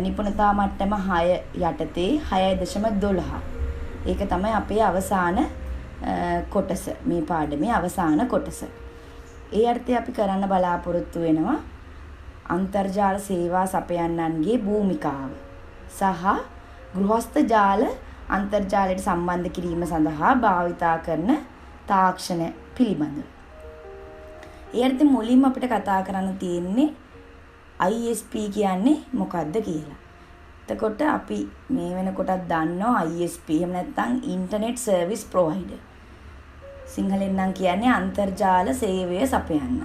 නිපුණතා මට්ටම 6 යටතේ 6.12. ඒක තමයි අපේ අවසාන කොටස. මේ පාඩමේ අවසාන කොටස. ඒ අර්ථය අපි කරන්න බලාපොරොත්තු වෙනවා අන්තර්ජාල සේවා සපයන්නන්ගේ භූමිකාව සහ ගෘහස්ත ජාල අන්තර්ජාලයට සම්බන්ධ කිරීම සඳහා භාවිතා කරන තාක්ෂණ පිළිබඳව. ඒ අර්ථයෙන් මුලින්ම අපිට කතා කරන්න තියෙන්නේ ISP කියන්නේ මොකක්ද කියලා. එතකොට අපි මේ වෙනකොටත් දන්නවා ISP එහෙම නැත්නම් ඉන්ටර්නෙට් සර්විස් ප්‍රොවයිඩර්. සිංහලෙන් නම් කියන්නේ අන්තර්ජාල සේවය සපයන්න.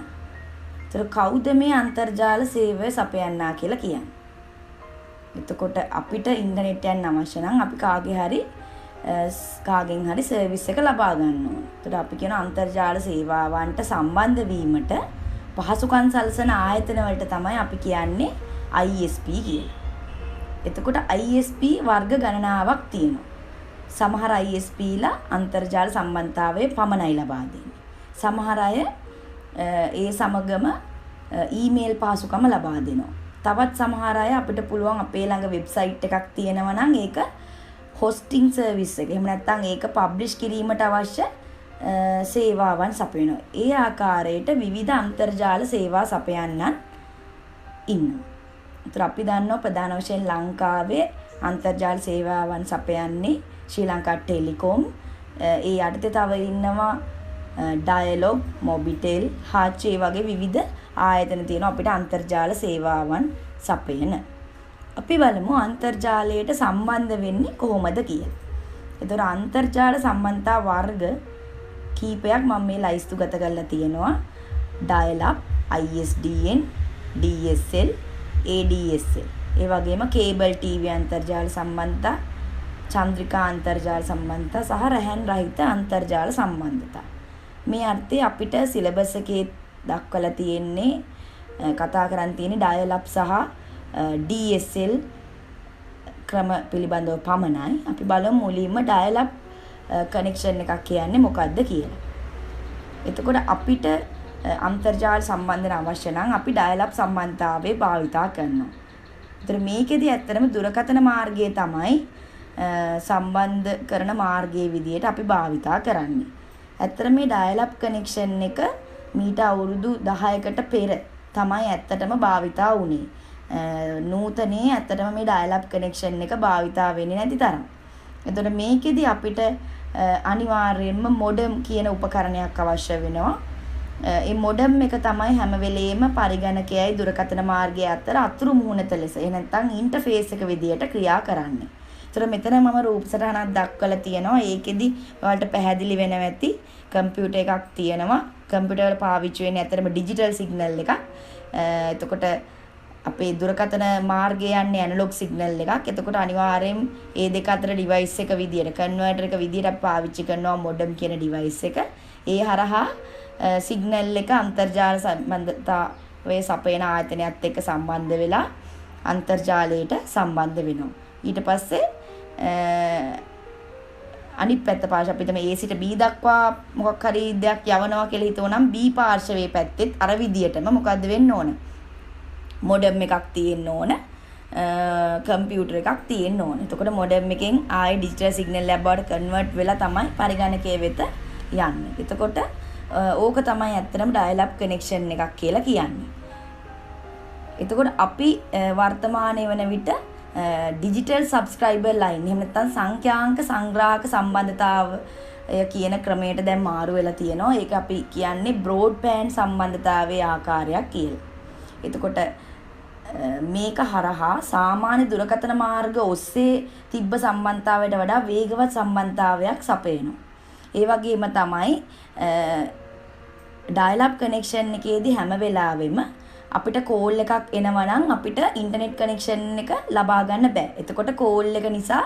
ඒතර කවුද මේ අන්තර්ජාල සේවය සපයන්නා කියලා කියන්නේ? එතකොට අපිට ඉන්ටර්නෙට් යන්න අවශ්‍ය නම් අපි කාගෙන් හරි සර්විස් එක ලබා ගන්න ඕන. එතකොට අපි කියන අන්තර්ජාල සේවාවන්ට සම්බන්ධ වීමට පහසුකම් සලසන ආයතන වලට තමයි අපි කියන්නේ ISP කියලා. එතකොට ISP වර්ග ගණනාවක් තියෙනවා. සමහර ISPලා අන්තර්ජාල සම්බන්ධතාවය පමණයි ලබා දෙන්නේ. සමහර අය ඒ සමගම ඊමේල් පහසුකම ලබා දෙනවා. තවත් සමහර අය අපිට පුළුවන් අපේ ළඟ වෙබ්සයිට් එකක් තියෙනවා නම් ඒක හොස්ටිං සර්විස් එක. එහෙම නැත්නම් ඒක පබ්ලිෂ් කිරීමට අවශ්‍ය සේවාවන් සපයනවා. ඒ ආකාරයට විවිධ අන්තර්ජාල සේවා සපයන්නන් ඉන්නවා. ඒතර අපි දන්නවා ප්‍රධාන වශයෙන් ලංකාවේ අන්තර්ජාල සේවාවන් සපයන්නේ ශ්‍රී ලංකා ටෙලිකොම්. ඒ යටතේ තව ඉන්නවා ඩයලොග්, මොබිටෙල්, හාචේ වගේ විවිධ ආයතන තියෙනවා අපිට අන්තර්ජාල සේවාවන් සපයන. අපි බලමු අන්තර්ජාලයට සම්බන්ධ වෙන්නේ කොහොමද කියලා. ඒතර අන්තර්ජාල සම්බන්ධතා වර්ග කීපයක් මම මේ ලයිස්තුගත කරලා තියෙනවා. dial up, ISDN, DSL, ADSL. ඒ වගේම කේබල් ටීවී අන්තර්ජාල සම්බන්ධතා, චන්ද්‍රිකා අන්තර්ජාල සම්බන්ධතා සහ රැහන් රහිත අන්තර්ජාල සම්බන්ධතා. මේ අර්ථය අපිට සිලබස් එකේ දක්වලා තියෙන්නේ කතා කරන් තියෙන්නේ dial up සහ DSL ක්‍රම පිළිබඳව පමණයි. අපි බලමු මුලින්ම dial up කනෙක්ෂන් එකක් කියන්නේ මොකක්ද කියලා. එතකොට අපිට අන්තර්ජාල සම්බන්ධන අවශ්‍ය නම් අපි dial up සම්බන්ධතාවය භාවිතා කරනවා. ඒතර මේකෙදි ඇත්තටම දුරකථන මාර්ගය තමයි සම්බන්ධ කරන මාර්ගයේ විදියට අපි භාවිතා කරන්නේ. ඇත්තට මේ dial up කනෙක්ෂන් එක මීට අවුරුදු 10කට පෙර තමයි ඇත්තටම භාවිතා වුනේ. නූතනයේ ඇත්තටම මේ dial up කනෙක්ෂන් එක භාවිතා වෙන්නේ නැති තරම්. එතකොට මේකෙදි අපිට අනිවාර්යයෙන්ම මොඩම් කියන උපකරණයක් අවශ්‍ය වෙනවා. ඒ මොඩම් එක තමයි හැම වෙලේම පරිගණකයයි දුරකථන මාර්ගය අතර අතුරු මුහුණත ලෙස එහෙ නැත්නම් ඉන්ටර්ෆේස් එක විදියට ක්‍රියා කරන්නේ. ඒතර මෙතන මම රූප සටහනක් දක්වලා තියෙනවා. ඒකෙදි ඔයාලට පැහැදිලි වෙනවා ඇති කම්පියුටර් එකක් තියෙනවා. කම්පියුටර් වල පාවිච්චි වෙන්නේ ඇත්තටම ඩිජිටල් සිග්නල් එකක්. එතකොට අපේ දුරකථන මාර්ගය යන්නේ ඇනලොග් සිග්නල් එකක්. එතකොට අනිවාර්යෙන් ඒ දෙක අතර ඩිවයිස් එක විදියට කන්වර්ටර් එක විදියට අපි පාවිච්චි කරනවා මොඩම් කියන ඩිවයිස් එක. ඒ හරහා සිග්නල් එක අන්තර්ජාල සම්බන්ධතාවයේ සපයන ආයතනයත් එක්ක සම්බන්ධ වෙලා අන්තර්ජාලයට සම්බන්ධ වෙනවා. ඊට පස්සේ අනිත් පැත්ත පාර්ශ්ව අපිට මේ A සිට B දක්වා මොකක් හරි දෙයක් යවනවා කියලා හිතුවනම් B පාර්ශවයේ පැත්තෙත් අර විදියටම මොකද්ද වෙන්න ඕන? මොඩම් එකක් තියෙන්න ඕන. කම්පියුටර් එකක් තියෙන්න ඕන. එතකොට මොඩම් එකෙන් ආයේ ඩිජිටල් සිග්නල් එකක් බවට කන්වර්ට් වෙලා තමයි පරිගණකයේ වෙත යන්නේ. එතකොට ඕක තමයි ඇත්තටම dial up connection එකක් කියලා කියන්නේ. එතකොට අපි වර්තමානයේ වන විට ඩිජිටල් සබ්ස්ක්‍රයිබර් ලයින් එහෙම නැත්නම් සංඛ්‍යාංක සංග්‍රාහක සම්බන්ධතාවය කියන ක්‍රමයට දැන් මාරු වෙලා තියෙනවා. ඒක අපි කියන්නේ බ්‍රෝඩ්බෑන්ඩ් සම්බන්ධතාවයේ ආකාරයක් කියලා. එතකොට මේක හරහා සාමාන්‍ය දුරකථන මාර්ග ඔස්සේ තිබ්බ සම්බන්ධතාවයට වඩා වේගවත් සම්බන්ධතාවයක් සපයනවා. ඒ වගේම තමයි dial up connection එකේදී හැම වෙලාවෙම අපිට කෝල් එකක් එනවා නම් අපිට ඉන්ටර්නෙට් කනෙක්ෂන් එක ලබා ගන්න බෑ. එතකොට කෝල් එක නිසා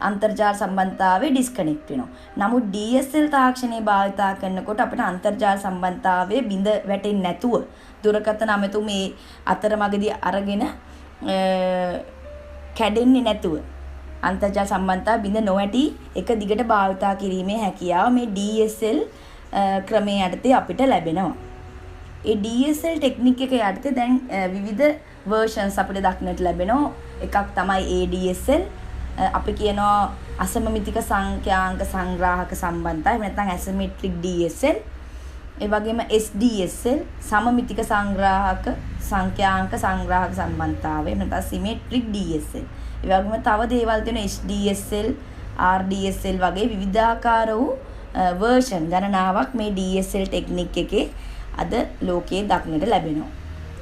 අන්තර්ජාල සම්බන්ධතාවය ඩිස්කනෙක්ට් වෙනවා. නමුත් DSL තාක්ෂණය භාවිතා කරනකොට අපිට අන්තර්ජාල සම්බන්ධතාවය බිඳ වැටෙන්නේ නැතුව දුරකථන අමතු මේ අතරමඟදී අරගෙන කැඩෙන්නේ නැතුව අන්තර්ජාල සම්බන්ධතාව බිඳ නොවැටි එක දිගට භාවිතා කිරීමේ හැකියාව මේ DSL ක්‍රමයේ යටතේ අපිට ලැබෙනවා. ඒ DSL ටෙක්නික් එක යටතේ දැන් විවිධ versions අපිට දක්නට ලැබෙනවා. එකක් තමයි ADSL. අපි කියනවා අසමමිතික සංඛ්‍යාංක සංග්‍රාහක සම්බන්ධය. එහෙම නැත්නම් asymmetric DSL. ඒ වගේම SDSL සමමිතික සංග්‍රාහක සංඛ්‍යාංක සංග්‍රාහක සම්බන්ධතාවය. එහෙම නැත්නම් symmetric DSL. ඒ වගේම තව දේවල් තියෙනවා HDSL, RDSL වගේ විවිධාකාර වූ version ගණනාවක් මේ DSL ටෙක්නික් එකේ අද ලෝකයේ දක්නට ලැබෙනවා.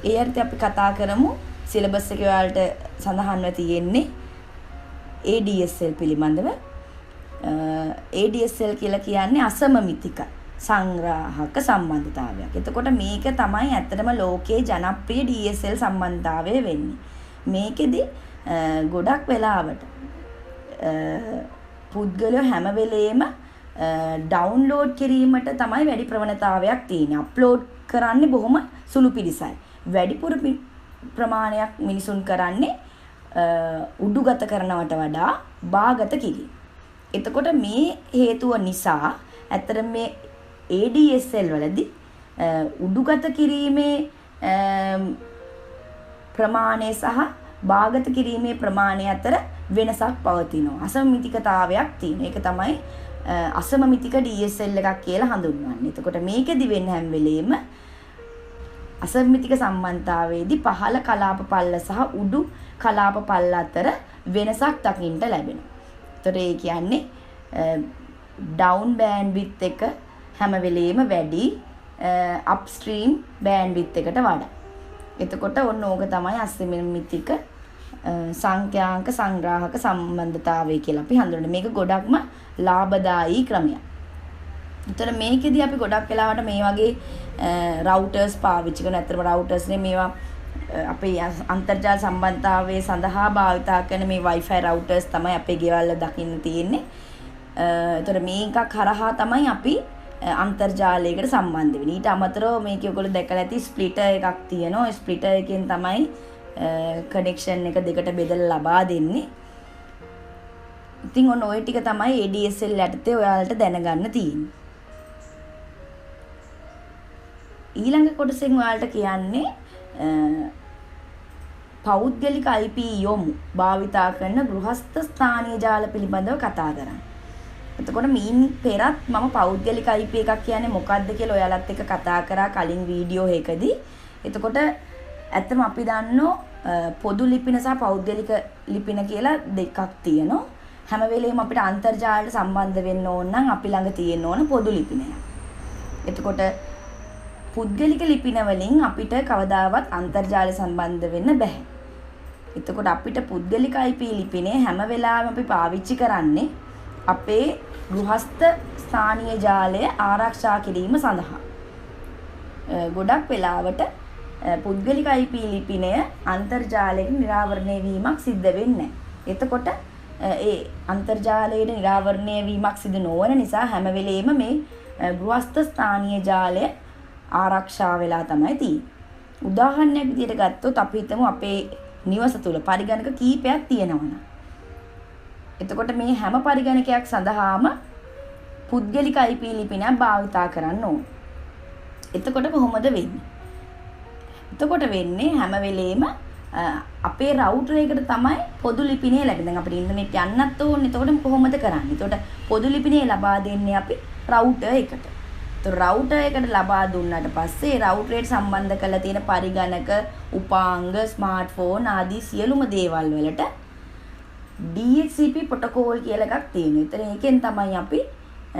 ඒ අර්ථය අපි කතා කරමු සිලබස් එකේ ඔයාලට සඳහන්ව තියෙන්නේ ADSL පිළිබඳව. ADSL කියලා කියන්නේ අසමමිතික සංග්‍රාහක සම්බන්ධතාවයක්. එතකොට මේක තමයි ඇත්තටම ලෝකයේ ජනප්‍රිය DSL සම්බන්ධතාවය වෙන්නේ. මේකෙදි ගොඩක් වෙලාවට පුද්ගලයෝ හැම වෙලේම ඩවුන්ලෝඩ් කිරීමට තමයි වැඩි ප්‍රවණතාවයක් තියෙන්නේ. අප්ලෝඩ් කරන්නේ බොහොම සුළු පිරිසයි. වැඩිපුර ප්‍රමාණයක් මිනිසුන් කරන්නේ උඩුගත කරනවට වඩා බාගත කිරීම. එතකොට මේ හේතුව නිසා ඇත්තට මේ ADSL වලදී උඩුගත කිරීමේ ප්‍රමාණය සහ බාගත කිරීමේ ප්‍රමාණය අතර වෙනසක් පවතිනවා. අසමමිතිකතාවයක් තියෙනවා. ඒක තමයි අසමමිතික DSL එකක් කියලා හඳුන්වන්නේ. එතකොට මේකෙදි වෙන්නේ හැම වෙලෙම අසමමිතික සම්බන්ධතාවයේදී පහළ කලාප පල්ල සහ උඩු කලාප පල්ල අතර වෙනසක් දකින්න ලැබෙනවා. එතකොට ඒ කියන්නේ down bandwidth එක හැම වෙලෙම වැඩි upstream bandwidth එකට වඩා. එතකොට ඔන්න ඕක තමයි අසමමිතික සංඛ්‍යාංක සංග්‍රාහක සම්බන්ධතාවය කියලා අපි හඳුන්වන්නේ. මේක ගොඩක්ම ලාභදායී ක්‍රමයක්. ඒතර මේකෙදී අපි ගොඩක් වෙලාවට මේ වගේ රවුටර්ස් පාවිච්චි කරන. අතරම රවුටර්ස් නේ මේවා අපේ අන්තර්ජාල සම්බන්ධතාවයේ සඳහා භාවිතා කරන මේ Wi-Fi routers තමයි අපේ ගෙවල් වල දකින්න තියෙන්නේ. ඒතර මේකක් හරහා තමයි අපි අන්තර්ජාලයකට සම්බන්ධ වෙන්නේ. ඊට අමතරව මේකේ ඔයගොල්ලෝ දැකලා ඇති ස්ප්ලිටර් එකක් තියෙනවා. ස්ප්ලිටර් එකෙන් තමයි කනෙක්ෂන් එක දෙකට බෙදලා ලබා දෙන්නේ. ඉතින් ඔන්න ඔය ටික තමයි ADSL යටතේ ඔයාලට දැනගන්න තියෙන්නේ. ඊළඟ කොටසෙන් ඔයාලට කියන්නේ පෞද්ගලික IP යොමු භාවිතා කරන ගෘහස්ත ස්ථානීය ජාල පිළිබඳව කතා කරන්නේ. එතකොට මීන් පෙරත් මම පෞද්ගලික IP එකක් කියන්නේ මොකක්ද කියලා ඔයාලත් එක්ක කතා කරා කලින් වීඩියෝ එකකදී. එතකොට ඇත්තම අපි දන්නෝ පොදු ලිපින සහ පෞද්ගලික ලිපින කියලා දෙකක් තියෙනවා. හැම වෙලේම අපිට අන්තර්ජාලයට සම්බන්ධ වෙන්න ඕන නම් අපි ළඟ තියෙන්න ඕන පොදු ලිපිනයක්. එතකොට පුද්ගලික ලිපින වලින් අපිට කවදාවත් අන්තර්ජාලය සම්බන්ධ වෙන්න බෑ. එතකොට අපිට පුද්ගලික IP ලිපිනේ හැම වෙලාවෙම අපි පාවිච්චි කරන්නේ අපේ ගෘහස්ත ස්ථානීය ජාලය ආරක්ෂා කිරීම සඳහා. ගොඩක් වෙලාවට පුද්ගලික IP ලිපිනය අන්තර්ජාලයෙන් නිරාවරණය වීමක් සිද්ධ වෙන්නේ නැහැ. එතකොට ඒ අන්තර්ජාලයේ නිරාවරණය වීමක් සිදු නොවන නිසා හැම වෙලෙම මේ ගෘහස්ත ස්ථානීය ජාලය ආරක්ෂා වෙලා තමයි තියෙන්නේ. උදාහරණයක් විදිහට ගත්තොත් අපි හිතමු අපේ නිවස තුල පරිගණක කීපයක් තියෙනවා. එතකොට මේ හැම පරිගණකයක් සඳහාම පුද්ගලික IP ලිපිනයක් භාවිතා කරන්න ඕන. එතකොට කොහොමද වෙන්නේ? එතකොට වෙන්නේ හැම වෙලෙම අපේ රවුටර් එකට තමයි පොදු ලිපිනේ ලැබෙන්නේ. දැන් අපිට ඉන්ටර්නෙට් යන්නත් ඕනේ. එතකොට කොහොමද කරන්නේ? එතකොට පොදු ලිපිනේ ලබා දෙන්නේ අපි රවුටර් එකට. එතකොට රවුටර් එකට ලබා දුන්නාට පස්සේ රවුටරේට සම්බන්ධ කරලා තියෙන පරිගණක, උපාංග, ස්මාර්ට්ෆෝන් ආදී සියලුම දේවල් වලට DHCP ප්‍රොටෝකෝල් කියලා එකක් තියෙනවා. ඒතර ඒකෙන් තමයි අපි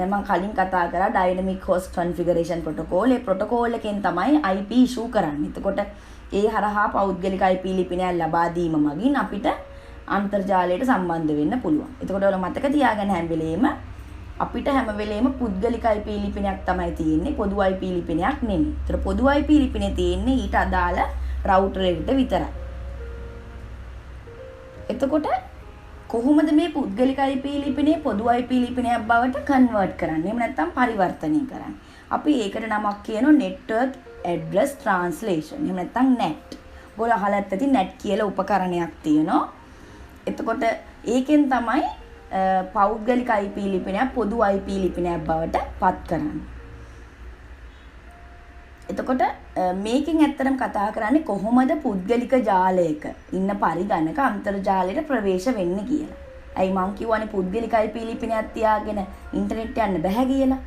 මම කලින් කතා කරා dynamic host configuration protocol. ඒ ප්‍රොටෝකෝල් එකෙන් තමයි IP issue කරන්නේ. එතකොට ඒ හරහා පෞද්ගලික IP ලිපිනයක් ලබා දීම මගින් අපිට අන්තර්ජාලයට සම්බන්ධ වෙන්න පුළුවන්. එතකොට ඔයාලා මතක තියාගන්න හැම වෙලේම අපිට හැම වෙලේම පුද්ගලික IP ලිපිනයක් තමයි තියෙන්නේ. පොදු IP ලිපිනයක් නෙමෙයි. ඒතර පොදු IP ලිපිනේ තියෙන්නේ ඊට අදාළ රවුටර් එකට විතරයි. එතකොට කොහොමද මේ පුද්ගලික IP ලිපිනේ පොදු IP ලිපිනයක් බවට කන්වර්ට් කරන්නේ? එහෙම නැත්නම් පරිවර්තනය කරන්නේ. අපි ඒකට නමක් කියනවා network address translation. එහෙම නැත්නම් NAT. ඔයගොල්ලෝ අහලා ඇති NAT කියලා උපකරණයක් තියෙනවා. එතකොට ඒකෙන් තමයි පෞද්ගලික IP ලිපිනයක් පොදු IP ලිපිනයක් බවට පත් කරන්නේ. එතකොට මේකෙන් ඇත්තටම කතා කරන්නේ කොහොමද පුද්ගලික ජාලයක ඉන්න පරිගණක අන්තර්ජාලයට ප්‍රවේශ වෙන්නේ කියලා. ඇයි මං කියවනේ පුද්ගලික IP ලිපිනයක් තියාගෙන ඉන්ටර්නෙට් යන්න බෑ කියලා.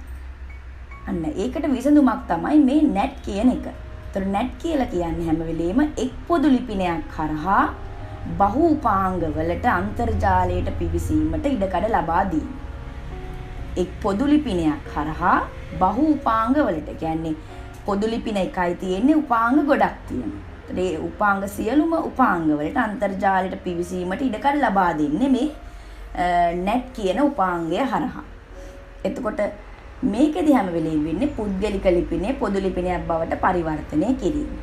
අන්න ඒකට විසඳුමක් තමයි මේ net කියන එක. ඒතර net කියලා කියන්නේ හැම වෙලෙම එක් පොදු ලිපිනයක් කරහා බහු උපාංග වලට අන්තර්ජාලයට පිවිසීමට ඉඩකඩ ලබා දීම. එක් පොදු ලිපිනයක් කරහා බහු උපාංග වලට කියන්නේ පොදු ලිපින එකයි තියෙන්නේ උපාංග ගොඩක් තියෙනවා. ඒතර ඒ උපාංග සියලුම උපාංග වලට අන්තර්ජාලයට පිවිසීමට ඉඩකඩ ලබා දෙන්නේ මේ net කියන උපාංගය හරහා. එතකොට මේකෙදි හැම වෙලෙම වෙන්නේ පුද්ගලික ලිපිනේ පොදු ලිපිනයක් බවට පරිවර්තනය කිරීම.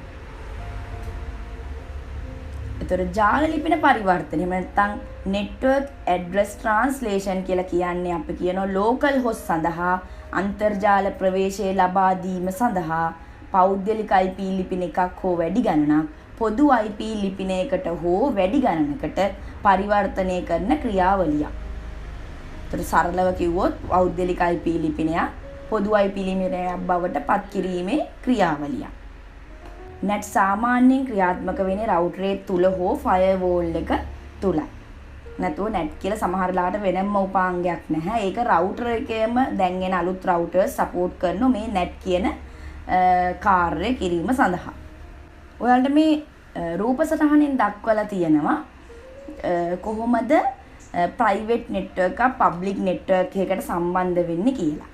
එතකොට ජාල ලිපින පරිවර්තනය නැත්නම් network address translation කියලා කියන්නේ අපි කියනවා local host සඳහා අන්තර්ජාල ප්‍රවේශය ලබා දීම සඳහා පෞද්ගලික IP ලිපින එකක් හෝ වැඩි ගණනක් පොදු IP ලිපිනයකට හෝ වැඩි ගණනකට පරිවර්තනය කරන ක්‍රියාවලියක්. ඒතර සරලව කිව්වොත් පෞද්ගලික IP ලිපිනයක් පොදු IP ලිපිනයක් බවට පත් කිරීමේ ක්‍රියාවලියක්. net සාමාන්‍යයෙන් ක්‍රියාත්මක වෙන්නේ router එක තුල හෝ firewall එක තුලයි. නැතුව net කියලා සමහර ලාට වෙනම උපාංගයක් නැහැ. ඒක router එකේම දැන් එන අලුත් routers support කරන මේ net කියන කාර්ය කිරීම සඳහා. ඔයාලට මේ රූප සටහනින් දක්වලා තියෙනවා කොහොමද private network එක public network එකකට සම්බන්ධ වෙන්නේ කියලා.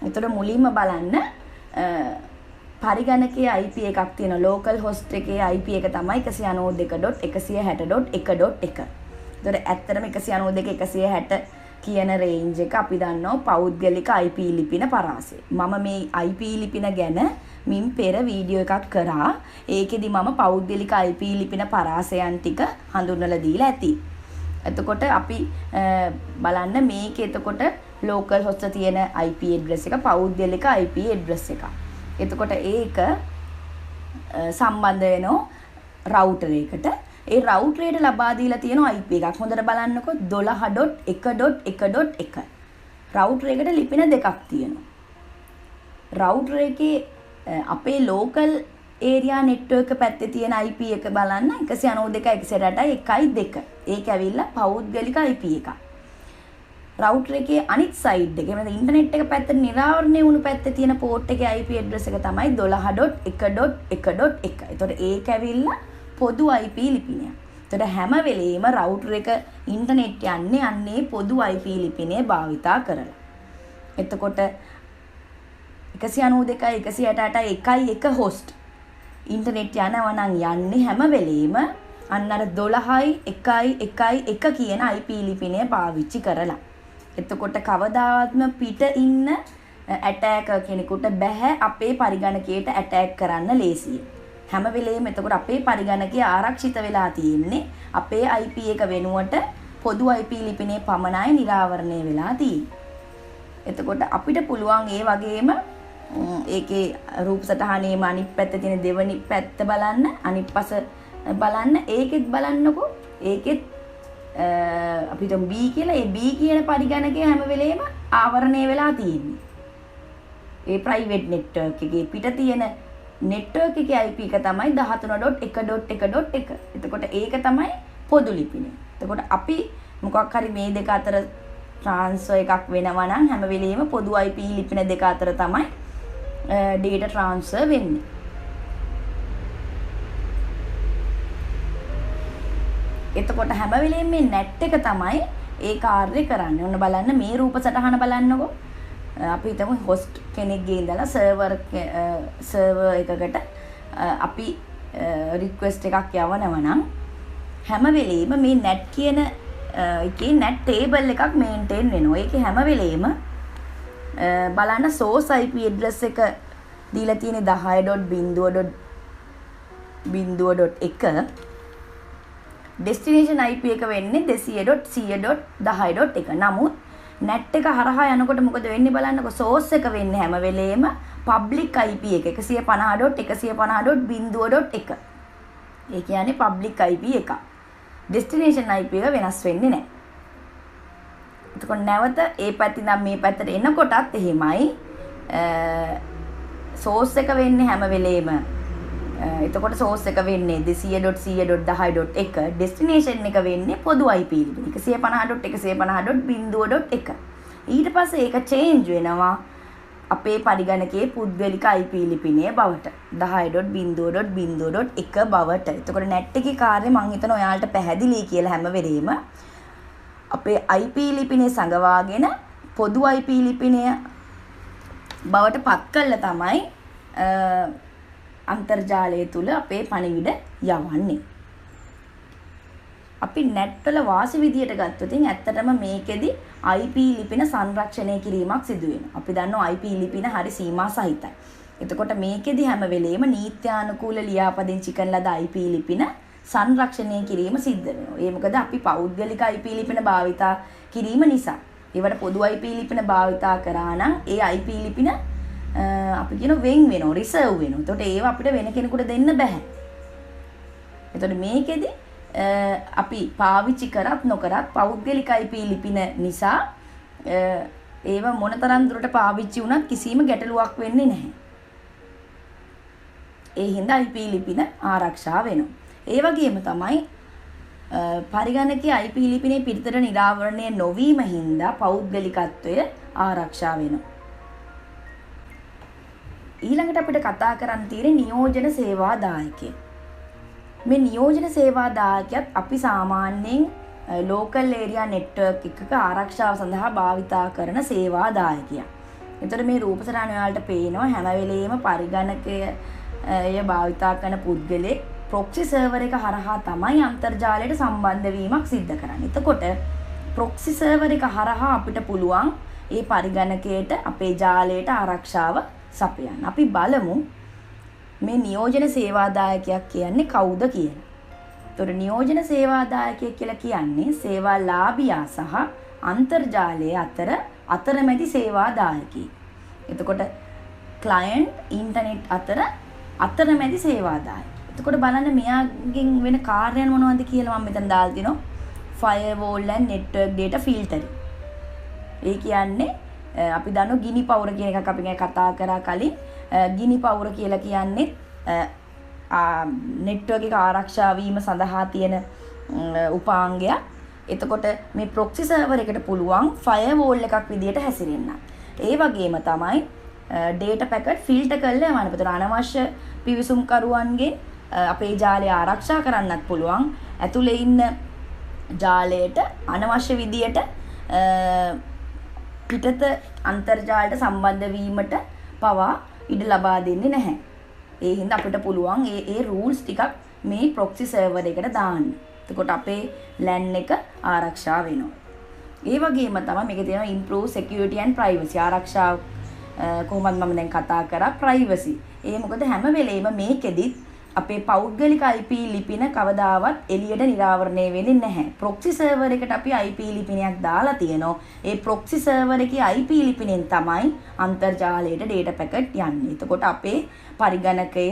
එතකොට මුලින්ම බලන්න පරිගණකයේ IP එකක් තියෙන local host එකේ IP එක තමයි 192.160.1.1. ඒතර ඇත්තටම 192.160 කියන රේන්ජ් එක අපි දන්නවා පෞද්ගලික IP ලිපින පරාසය. මම මේ IP ලිපින ගැන මින් පෙර වීඩියෝ එකක් කරා. ඒකෙදි මම පෞද්ගලික IP ලිපින පරාසයන් ටික හඳුන්වලා දීලා ඇති. එතකොට අපි බලන්න මේක එතකොට local host තියෙන IP address එක පෞද්ගලික IP address එක. එතකොට ඒක සම්බන්ධ වෙනවා router එකට. ඒ router එකට ලබා දීලා තියෙන IP එකක්. හොඳට බලන්නකො 12.1.1.1. router එකට ලිපින දෙකක් තියෙනවා. router එකේ අපේ local area network පැත්තේ තියෙන IP එක බලන්න 192.168.1.2. ඒක ඇවිල්ලා පෞද්ගලික IP එකක්. router එකේ අනිත් side එකේ මම ඉන්ටර්නෙට් එක පැත්තට නිරාවරණය වුණු පැත්තේ තියෙන port එකේ IP address එක තමයි 12.1.1.1. ඒතකොට ඒක ඇවිල්ලා පොදු IP ලිපිනයක්. ඒතකොට හැම වෙලෙම router එක ඉන්ටර්නෙට් යන්නේ පොදු IP ලිපිනේ භාවිතා කරලා. එතකොට 192.168.1.1 host ඉන්ටර්නෙට් යනවා නම් යන්නේ හැම වෙලෙම අන්න අර 12.1.1.1 කියන IP ලිපිනේ පාවිච්චි කරලා. එතකොට කවදාවත්ම පිට ඉන්න ඇටැකර් කෙනෙකුට බෑ අපේ පරිගණකයට ඇටැක් කරන්න ලේසියි. හැම වෙලේම එතකොට අපේ පරිගණකය ආරක්ෂිත වෙලා තියෙන්නේ අපේ IP එක වෙනුවට පොදු IP ලිපිනේ පමණයි නිරාවරණය වෙලා තියෙන්නේ. එතකොට අපිට පුළුවන් ඒ වගේම ඒකේ රූප සටහනේම අනිත් පැත්තේ තියෙන දෙවනි පැත්ත බලන්න අනිත් පස බලන්න ඒකෙත් බලන්නකො ඒකෙත් අපිට B කියලා ඒ B කියන පරිගණකය හැම වෙලේම ආවරණය වෙලා තියෙන්නේ. ඒ private network එකේ පිට තියෙන network එකේ IP එක තමයි 13.1.1.1. එතකොට ඒක තමයි පොදු ලිපිනේ. එතකොට අපි මොකක් හරි මේ දෙක අතර transfer එකක් වෙනවා නම් හැම වෙලේම පොදු IP ලිපින දෙක අතර තමයි data transfer වෙන්නේ. එතකොට හැම වෙලේම මේ net එක තමයි ඒ කාර්යය කරන්නේ. ඔන්න බලන්න මේ රූප සටහන බලන්නකෝ. අපි හිතමු host කෙනෙක්ගේ ඉඳලා server එකකට අපි request එකක් යවනවා නම් හැම වෙලේම මේ net කියන එකේ net table එකක් maintain වෙනවා. ඒකේ හැම වෙලේම බලන්න source IP address එක දීලා තියෙන්නේ 10.0.0.1 destination IP එක වෙන්නේ 200.100.10.1. නමුත් net එක හරහා යනකොට මොකද වෙන්නේ බලන්නකො source එක වෙන්නේ හැම වෙලේම public IP එක 150.150.0.1. ඒ කියන්නේ public IP එක. destination IP එක වෙනස් වෙන්නේ නැහැ. එතකොට නැවත ඒ පැත්තෙන් මේ පැත්තට එනකොටත් එහෙමයි සෝස් එක වෙන්නේ හැම වෙලේම එතකොට සෝස් එක වෙන්නේ 200.100.10.1 ඩෙස්ටිනේෂන් එක වෙන්නේ පොදු IP ලිපින 150.150.0.1 ඊට පස්සේ ඒක චේන්ජ් වෙනවා අපේ පරිගණකයේ පුද්ගලික IP ලිපිනය බවට 10.0.0.1 බවට. එතකොට net එකේ කාර්යය මම හිතන ඔයාලට පැහැදිලි කියලා හැම වෙලේම අපේ IP ලිපිනේ සංගවාගෙන පොදු IP ලිපිනය බවට පත් කළා තමයි අන්තර්ජාලය තුල අපේ පණිවිඩ යවන්නේ. අපි net වල වාසි විදියට ගත්තොත් ඇත්තටම මේකෙදි IP ලිපින සංරක්ෂණය කිරීමක් සිදු වෙනවා. අපි දන්නවා IP ලිපින හරි සීමා සහිතයි. එතකොට මේකෙදි හැම වෙලේම නීත්‍යානුකූල ලියාපදිංචි කරන ලද IP ලිපින සංරක්ෂණය කිරීම සිද්ධ වෙනවා. ඒ මොකද අපි පෞද්ගලික IP ලිපින භාවිතා කිරීම නිසා. ඒවට පොදු IP ලිපින භාවිතා කරා නම් ඒ IP ලිපින අපි කියන වෙන් වෙනවා, රිසර්ව් වෙනවා. එතකොට ඒව අපිට වෙන කෙනෙකුට දෙන්න බෑ. එතකොට මේකෙදි අපි පාවිච්චි කරත් නොකරත් පෞද්ගලික IP ලිපින නිසා ඒව මොනතරම් දුරට පාවිච්චි වුණත් කිසිම ගැටලුවක් වෙන්නේ නැහැ. ඒ හින්දා IP ලිපින ආරක්ෂා වෙනවා. ඒ වගේම තමයි පරිගණකයේ IP ලිපිනේ පිටතට නිරාවරණය නොවීම හින්දා පෞද්ගලිකත්වය ආරක්ෂා වෙනවා. ඊළඟට අපිට කතා කරන්න තියෙන්නේ නියෝජන සේවා දායකයෙක්. මේ නියෝජන සේවා දායකයත් අපි සාමාන්‍යයෙන් ලෝකල් ඒරියා නෙට්වර්ක් එකක ආරක්ෂාව සඳහා භාවිතා කරන සේවා දායකයා. එතකොට මේ රූපසටහන ඔයාලට පේනවා හැම වෙලෙම පරිගණකය භාවිතා කරන පුද්ගලෙක් ප්‍රොක්සි සර්වර් එක හරහා තමයි අන්තර්ජාලයට සම්බන්ධ වීමක් සිද්ධ කරන්නේ. එතකොට ප්‍රොක්සි සර්වර් එක හරහා අපිට පුළුවන් මේ පරිගණකයට අපේ ජාලයට ආරක්ෂාව සපයන්න. අපි බලමු මේ නියෝජන සේවාදායකයෙක් කියන්නේ කවුද කියලා. ඒතර නියෝජන සේවාදායකයෙක් කියලා කියන්නේ සේවාලාභියා සහ අන්තර්ජාලය අතර අතරමැදි සේවාදායකයෙක්. එතකොට ක්ලයන්ට් ඉන්ටර්නෙට් අතර අතරමැදි සේවාදායක. එතකොට බලන්න මෙයාගෙන් වෙන කාර්යයන් මොනවද කියලා මම මෙතන දාලා තිනවා. firewall and network data filtering. ඒ කියන්නේ අපි දන්නෝ ගිනි පවුර කියන එකක් අපි කතා කරා කලින්. ගිනි පවුර කියලා කියන්නේ නෙට්වර්ක් එක ආරක්ෂා වීම සඳහා තියෙන උපාංගයක්. එතකොට මේ ප්‍රොක්සි සර්වර් එකට පුළුවන් ෆයර්වෝල් එකක් විදියට හැසිරෙන්න. ඒ වගේම තමයි data packet filter කරලා යවන්න. ඒතර අනවශ්‍ය පිවිසුම්කරුවන්ගේ අපේ ජාලය ආරක්ෂා කරන්නත් පුළුවන්. ඇතුලේ ඉන්න ජාලයට අනවශ්‍ය විදියට පිටත අන්තර්ජාලයට සම්බන්ධ වීමට පවා ඉඩ ලබා දෙන්නේ නැහැ. ඒ හින්දා අපිට පුළුවන් ඒ rules ටිකක් මේ proxy server එකට දාන්න. එතකොට අපේ LAN එක ආරක්ෂා වෙනවා. ඒ වගේම තමයි මේකේ තියෙනවා improve security and privacy ආරක්ෂාව කොහොමද මම දැන් කතා කරා privacy. ඒ මොකද හැම වෙලේම මේකෙදිත් අපේ පෞද්ගලික IP ලිපින කවදාවත් එළියට නිරාවරණය වෙන්නේ නැහැ. proxy server එකට අපි IP ලිපිනයක් දාලා තියෙනවා. ඒ proxy server එකේ IP ලිපිනෙන් තමයි අන්තර්ජාලයට data packet යන්නේ. එතකොට අපේ පරිගණකය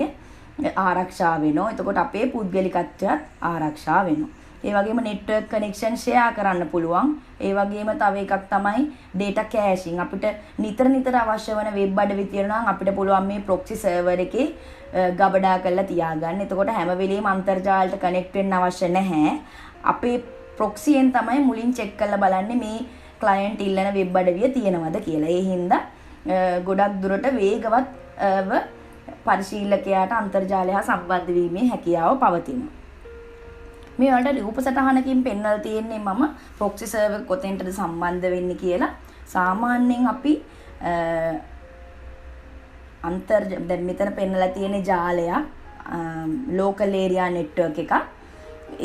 ආරක්ෂා වෙනවා. එතකොට අපේ පුද්ගලිකත්වයත් ආරක්ෂා වෙනවා. ඒ වගේම network connection share කරන්න පුළුවන්. ඒ වගේම තව එකක් තමයි data caching. අපිට නිතර අවශ්‍ය වෙන web අඩවි තියෙනවා නම් අපිට පුළුවන් මේ proxy server එකේ ගබඩා කරලා තියාගන්න. එතකොට හැම වෙලෙම අන්තර්ජාලයට කනෙක්ට් වෙන්න අවශ්‍ය නැහැ. අපේ proxy යෙන් තමයි මුලින් check කරලා බලන්නේ මේ client ඉල්ලන web අඩවිය තියෙනවද කියලා. ඒ හින්දා ගොඩක් දුරට වේගවත් පරිශීලකයාට අන්තර්ජාලය හා සම්බන්ධ වීමේ හැකියාව පවතිනවා. මේ වලට රූප සටහනකින් පෙන්වලා තියෙන්නේ මම proxy server කොතෙන්ටද සම්බන්ධ වෙන්නේ කියලා. සාමාන්‍යයෙන් අපි දැන් මෙතන පෙන්වලා තියෙන ජාලයක් local area network එකක්.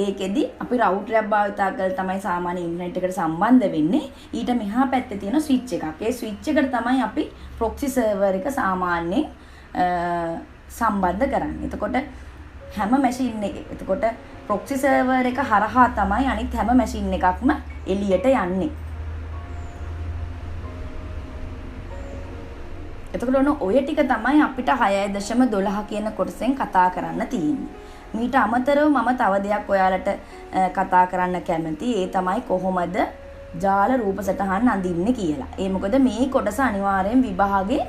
ඒකෙදි අපි router එකක් භාවිත කරලා තමයි සාමාන්‍ය ඉන්ටර්නෙට් එකට සම්බන්ධ වෙන්නේ. ඊට මෙහා පැත්තේ තියෙන switch එකක්. ඒ switch එකට තමයි අපි proxy server එක සාමාන්‍යයෙන් සම්බන්ධ කරන්නේ. එතකොට හැම machine එතකොට proxy server එක හරහා තමයි අනිත් හැම machine එකක්ම එළියට යන්නේ. එතකොට ඔය ටික තමයි අපිට 6.12 කියන කොටසෙන් කතා කරන්න තියෙන්නේ. මීට අමතරව මම තව දෙයක් ඔයාලට කතා කරන්න කැමතියි. ඒ තමයි කොහොමද ජාල රූප සටහන් අඳින්නේ කියලා. ඒ මොකද මේ කොටස අනිවාර්යෙන් විභාගේ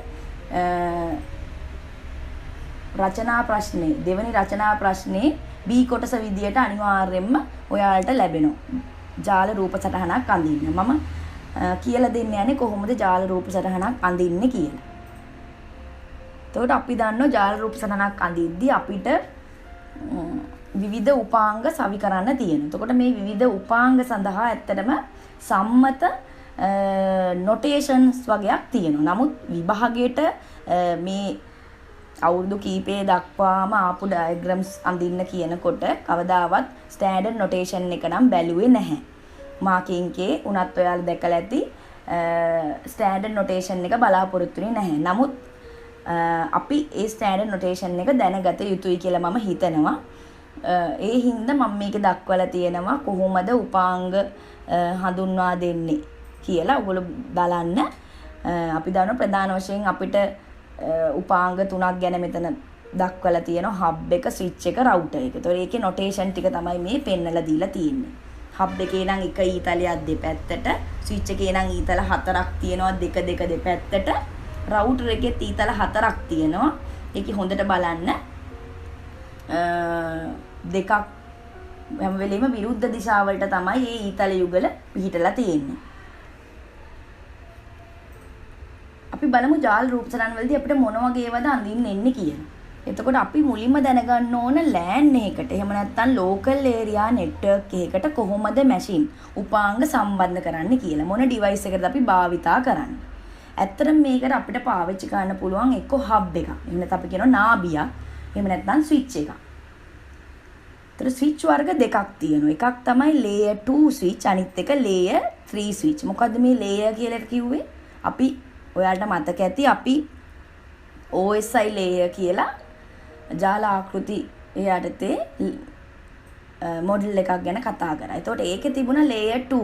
රචනා ප්‍රශ්නේ දෙවෙනි රචනා ප්‍රශ්නේ B කොටස විදියට අනිවාර්යයෙන්ම ඔයාලට ලැබෙනවා. ජාල රූප සටහනක් අඳින්න. මම කියලා දෙන්න යන්නේ කොහොමද ජාල රූප සටහනක් අඳින්නේ කියලා. එතකොට අපි දන්නවා ජාල රූප සටහනක් අඳිද්දී අපිට විවිධ උපාංග සවි කරන්න තියෙනවා. එතකොට මේ විවිධ උපාංග සඳහා ඇත්තටම සම්මත නොටේෂන්ස් වගේක් තියෙනවා. නමුත් විභාගයට මේ අවුරුදු කීපේ දක්වාම ආපු ඩයග්‍රෑම්ස් අඳින්න කියනකොට කවදාවත් ස්ටෑන්ඩඩ් නොටේෂන් එක නම් බැලුවේ නැහැ. මාකින් එකේ උනත් ඔයාලා දැකලා ඇති ස්ටෑන්ඩඩ් නොටේෂන් එක බලාපොරොත්තු වෙන්නේ නැහැ. නමුත් අපි ඒ ස්ටෑන්ඩඩ් නොටේෂන් එක දැනගත යුතුයි කියලා මම හිතනවා. ඒ හින්දා මම මේක දක්වලා තියෙනවා කොහොමද උපාංග හඳුන්වා දෙන්නේ කියලා ඔයගොල්ලෝ බලන්න. අපි දන්නවා ප්‍රධාන වශයෙන් අපිට උපාංග 3ක් ගැන මෙතන දක්වලා තියෙනවා. හබ් එක, ස්විච් එක, රවුටර් එක. ඒතකොට ඒකේ නොටේෂන් ටික තමයි මේ පෙන්නලා දීලා තියෙන්නේ. හබ් එකේ නම් එක ඊතලයක් දෙපැත්තට, ස්විච් එකේ නම් ඊතල 4ක් තියෙනවා දෙක දෙපැත්තට. රවුටර් එකේ ඊතල 4ක් තියෙනවා. ඒකේ හොඳට බලන්න දෙකක් හැම වෙලෙම විරුද්ධ දිශාවලට තමයි මේ ඊතල යුගල පිහිටලා තියෙන්නේ. අපි බලමු ජාල රූප සටහන් වලදී අපිට මොන වගේ ඒවාද අඳින්න එන්නේ කියලා. එතකොට අපි මුලින්ම දැනගන්න ඕන LAN එකකට එහෙම නැත්නම් local area network එකකට කොහොමද මැෂින් උපාංග සම්බන්ධ කරන්නේ කියලා. මොන device එකකටද අපි භාවිතා කරන්නේ. ඇත්තටම මේකට අපිට පාවිච්චි කරන්න පුළුවන් එක්ක hub එකක්. එහෙම නැත්නම් අපි කියනවා නාභියක්. එහෙම නැත්නම් switch එකක්. ඒතර switch වර්ග දෙකක් තියෙනවා. එකක් තමයි layer 2 switch, අනිත් එක layer 3 switch. මොකද්ද මේ layer කියලා කිව්වේ? අපි ඔයාලට මතක ඇති අපි OSI layer කියලා ජාල ආකෘති යටතේ මොඩල් එකක් ගැන කතා කරා. එතකොට ඒකේ තිබුණා layer 2.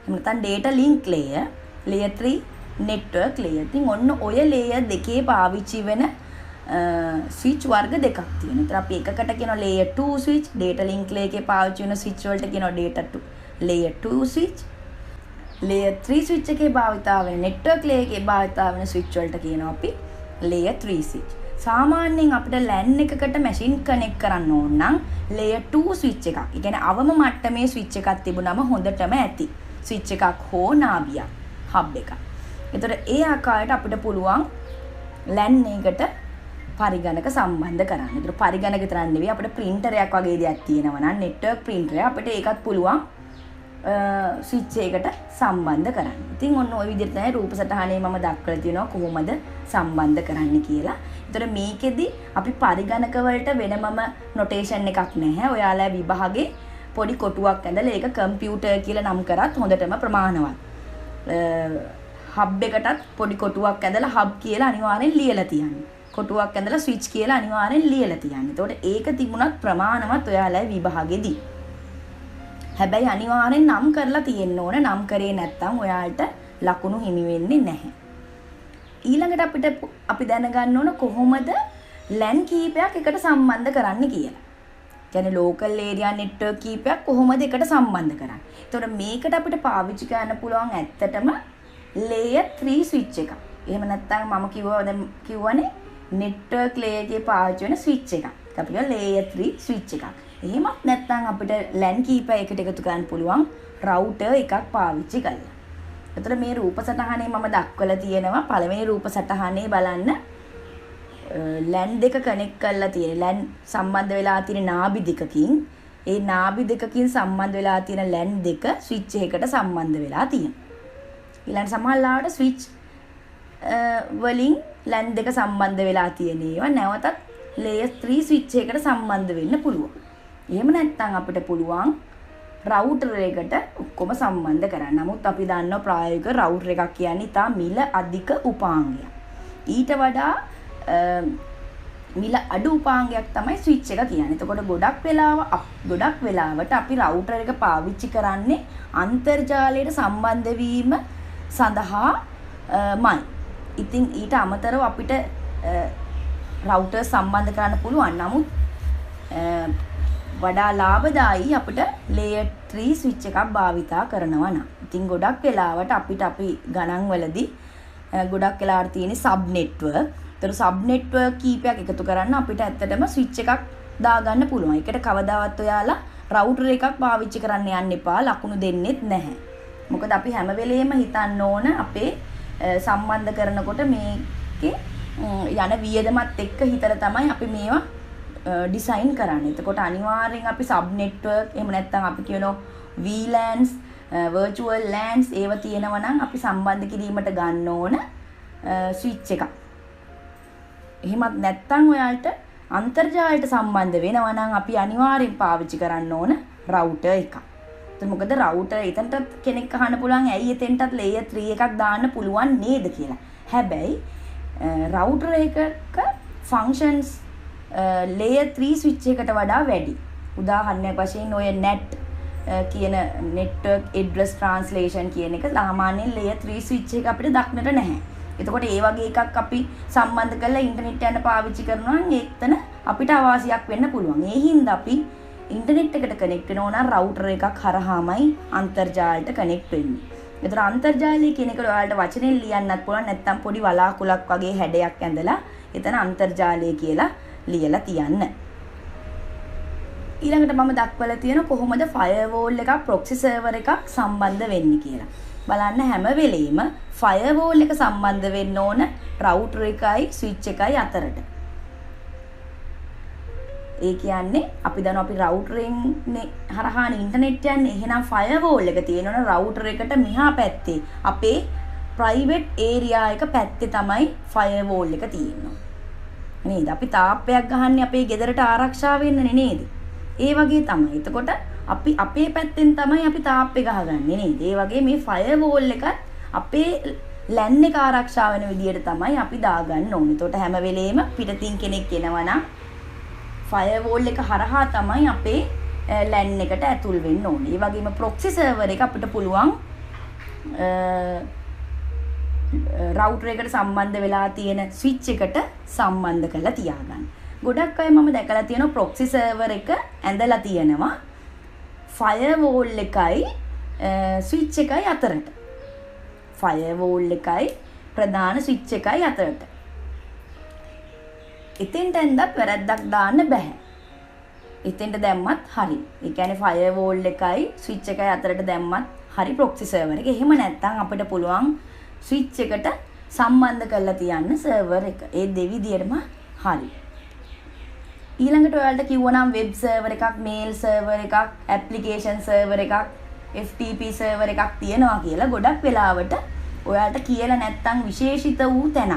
එහෙම නැත්නම් data link layer, layer 3 network layer. ඉතින් ඔන්න ඔය layer දෙකේ පාවිච්චි වෙන ස්විච් වර්ග දෙකක් තියෙනවා. ඒතර අපි එකකට කියනවා layer 2 switch, data link layer එකේ පාවිච්චි වෙන switch වලට කියනවා data 2 layer 2 switch. layer 3 switch එකේ භාවිතා වෙන network layer එකේ භාවිතා වෙන switch වලට කියනවා අපි layer 3 switch. සාමාන්‍යයෙන් අපිට LAN එකකට machine connect කරන්න ඕන නම් layer 2 switch එකක්. ඒ කියන්නේ අවම මට්ටමේ switch එකක් තිබුණම හොඳටම ඇති. switch එකක් හෝ නාභියක්, hub එකක්. ඒතර ඒ ආකාරයට අපිට පුළුවන් LAN එකට පරිගණක සම්බන්ධ කරන්න. ඒතර පරිගණක විතරක් නෙවෙයි අපිට printer එකක් වගේ දෙයක් තියෙනවා නම් network printer එක අපිට ඒකත් පුළුවන් ස්විච් එකකට සම්බන්ධ කරන්න. ඉතින් ඔන්න ওই විදිහට තමයි රූප සටහනේ මම දක්වලා තියෙනවා කොහොමද සම්බන්ධ කරන්න කියලා. ඒතර මේකෙදි අපි පරිගණක වලට වෙනමම නොටේෂන් එකක් නැහැ. ඔයාලා විභාගේ පොඩි කොටුවක් ඇඳලා ඒක කම්පියුටර් කියලා නම් කරත් හොඳටම ප්‍රමාණවත්. හබ් එකටත් පොඩි කොටුවක් ඇඳලා හබ් කියලා අනිවාර්යෙන් ලියලා තියන්න. කොටුවක් ඇඳලා ස්විච් කියලා අනිවාර්යෙන් ලියලා තියන්න. එතකොට ඒක තිබුණත් ප්‍රමාණවත් ඔයාලා විභාගෙදී. හැබැයි අනිවාර්යෙන් නම් කරලා තියෙන්න ඕන. නම් කරේ නැත්නම් ඔයාලට ලකුණු හිමි වෙන්නේ නැහැ. ඊළඟට අපි දැනගන්න ඕන කොහොමද LAN කීපයක් එකට සම්බන්ධ කරන්න කියලා. කියන්නේ local area network කීපයක් කොහොමද එකට සම්බන්ධ කරන්නේ. ඒතකොට මේකට අපිට පාවිච්චි කරන්න පුළුවන් ඇත්තටම layer 3 switch එකක්. එහෙම නැත්නම් මම කිව්වනේ network layer එකේ පාවිච්චි වෙන switch එකක්. අපි කියනවා layer 3 switch එකක්. එහෙමත් නැත්නම් අපිට LAN කීපයකට එකතු කරන්න පුළුවන් router එකක් පාවිච්චි කරලා. එතකොට මේ රූප සටහනේ මම දක්වලා තියෙනවා පළවෙනි රූප සටහනේ බලන්න LAN දෙක කනෙක්ට් කරලා තියෙන LAN සම්බන්ධ වෙලා තියෙන නාභි දෙකකින් ඒ නාභි දෙකකින් සම්බන්ධ වෙලා තියෙන LAN දෙක ස්විච් එකකට සම්බන්ධ වෙලා තියෙනවා. ඊළඟ සමහරවිට ස්විච් වලින් LAN දෙක සම්බන්ධ වෙලා තියෙන ඒවා නැවතත් layer 3 ස්විච් එකකට සම්බන්ධ වෙන්න පුළුවන්. එහෙම නැත්නම් අපිට පුළුවන් රවුටර් එකට ඔක්කොම සම්බන්ධ කරන්න. නමුත් අපි දන්නවා ප්‍රායෝගික රවුටර් එකක් කියන්නේ ඉතා මිල අධික උපාංගයක්. ඊට වඩා මිල අඩු උපාංගයක් තමයි ස්විච් එක කියන්නේ. එතකොට ගොඩක් වෙලාවට අපි රවුටර් එක පාවිච්චි කරන්නේ අන්තර්ජාලයට සම්බන්ධ වීම සඳහාමයි. ඉතින් ඊට අමතරව අපිට රවුටර් සම්බන්ධ කරන්න පුළුවන්. නමුත් වඩා ලාභදායී අපිට layer 3 switch එකක් භාවිතා කරනවා නම්. ඉතින් ගොඩක් වෙලාවට අපි ගණන් වලදී ගොඩක් වෙලාවට තියෙන sub network ඒතර සබ් නෙට්වර්ක් කීපයක් එකතු කරන්න අපිට ඇත්තටම ස්විච් එකක් දාගන්න පුළුවන්. ඒකට කවදාවත් ඔයාලා රවුටර් එකක් පාවිච්චි කරන්න යන්න එපා. ලකුණු දෙන්නෙත් නැහැ. මොකද අපි හැම වෙලෙම හිතන්න ඕන අපේ සම්බන්ධ කරනකොට මේකේ යන වියදමත් එක්ක හිතලා තමයි අපි මේවා ඩිසයින් කරන්නේ. එතකොට අනිවාර්යෙන් අපි සබ් නෙට්වර්ක් එහෙම නැත්නම් අපි කියනවා VLANs, virtual LANs ඒව තියෙනවා නම් අපි සම්බන්ධ කිරීමට ගන්න ඕන ස්විච් එකක්. එහෙමත් නැත්නම් ඔයාලට අන්තර්ජාලයට සම්බන්ධ වෙනවා නම් අපි අනිවාර්යෙන් පාවිච්චි කරන්න ඕන රවුටර් එකක්. මොකද රවුටර් එතනට කෙනෙක් අහන්න පුළුවන් ඇයි එතෙන්ටත් layer 3 එකක් දාන්න පුළුවන් නේද කියලා. හැබැයි රවුටර් එකක functions layer 3 switch එකට වඩා වැඩි. උදාහරණයක් වශයෙන් ඔය net කියන network address translation කියන එක සාමාන්‍යයෙන් layer 3 switch එක අපිට දක්නට නැහැ. එතකොට ඒ වගේ එකක් අපි සම්බන්ධ කරලා ඉන්ටර්නෙට් යන පාවිච්චි කරනවා නම් ඒකතන අපිට අවාසියක් වෙන්න පුළුවන්. ඒ හින්දා අපි ඉන්ටර්නෙට් එකට කනෙක්ට් වෙනවා නම් රවුටර් එකක් හරහාමයි අන්තර්ජාලයට කනෙක්ට් වෙන්නේ. ඒතර අන්තර්ජාලය කියන එකට ඔයාලට වචනෙන් ලියන්නත් පුළුවන් නැත්නම් පොඩි වලාකුලක් වගේ හැඩයක් ඇඳලා එතන අන්තර්ජාලය කියලා ලියලා තියන්න. ඊළඟට මම දක්වලා තියෙන කොහොමද ෆයර්වෝල් එකක් ප්‍රොක්සි සර්වර් එකක් සම්බන්ධ වෙන්නේ කියලා. බලන්න හැම වෙලෙම ෆයර්වෝල් එක සම්බන්ධ වෙන්න ඕන රවුටර් එකයි ස්විච් එකයි අතරට. ඒ කියන්නේ අපි දන්නවා අපි රවුටරෙන් හරහානේ ඉන්ටර්නෙට් යන්නේ. එහෙනම් ෆයර්වෝල් එක තියෙනවනේ රවුටර් එකට මෙහා පැත්තේ අපේ ප්‍රයිවට් ඒරියා එක පැත්තේ තමයි ෆයර්වෝල් එක තියෙන්නේ. නේද? අපි තාප්පයක් ගහන්නේ අපේ ගෙදරට ආරක්ෂා වෙන්නනේ නේද? ඒ වගේ තමයි. එතකොට අපි අපේ පැත්තෙන් තමයි අපි තාප්පේ ගහගන්නේ නේද? ඒ වගේ මේ ෆයර්වෝල් එකත් අපේ ලෑන් එක ආරක්ෂා වෙන විදියට තමයි අපි දාගන්න ඕනේ. එතකොට හැම වෙලේම පිටතින් කෙනෙක් එනවා නම් ෆයර්වෝල් එක හරහා තමයි අපේ ලෑන් එකට ඇතුල් වෙන්න ඕනේ. ඒ වගේම ප්‍රොක්සි සර්වර් එක අපිට පුළුවන් රවුටර් එකට සම්බන්ධ වෙලා තියෙන ස්විච් එකට සම්බන්ධ කරලා තියාගන්න. ගොඩක් අය මම දැකලා තියෙනවා ප්‍රොක්සි සර්වර් එක ඇඳලා තියෙනවා ෆයර්වෝල් එකයි ස්විච් එකයි අතරට. ෆයර්වෝල් එකයි ප්‍රධාන ස්විච් එකයි අතරට. එතෙන්ට ඇඳත් වැරද්දක් දාන්න බෑ. එතෙන්ට දැම්මත් හරි. ඒ කියන්නේ ෆයර්වෝල් එකයි ස්විච් එකයි අතරට දැම්මත් හරි ප්‍රොක්සි සර්වර් එක. එහෙම නැත්නම් අපිට පුළුවන් ස්විච් එකට සම්බන්ධ කරලා තියන්න සර්වර් එක. ඒ දෙවිදියටම හරි. ඊළඟට ඔයාලට කිව්වනම් වෙබ් සර්වර් එකක්, මේල් සර්වර් එකක්, ඇප්ලිකේෂන් සර්වර් එකක්, FTP සර්වර් එකක් තියෙනවා කියලා ගොඩක් වෙලාවට ඔයාලට කියලා නැත්තම් විශේෂිත වූ තැන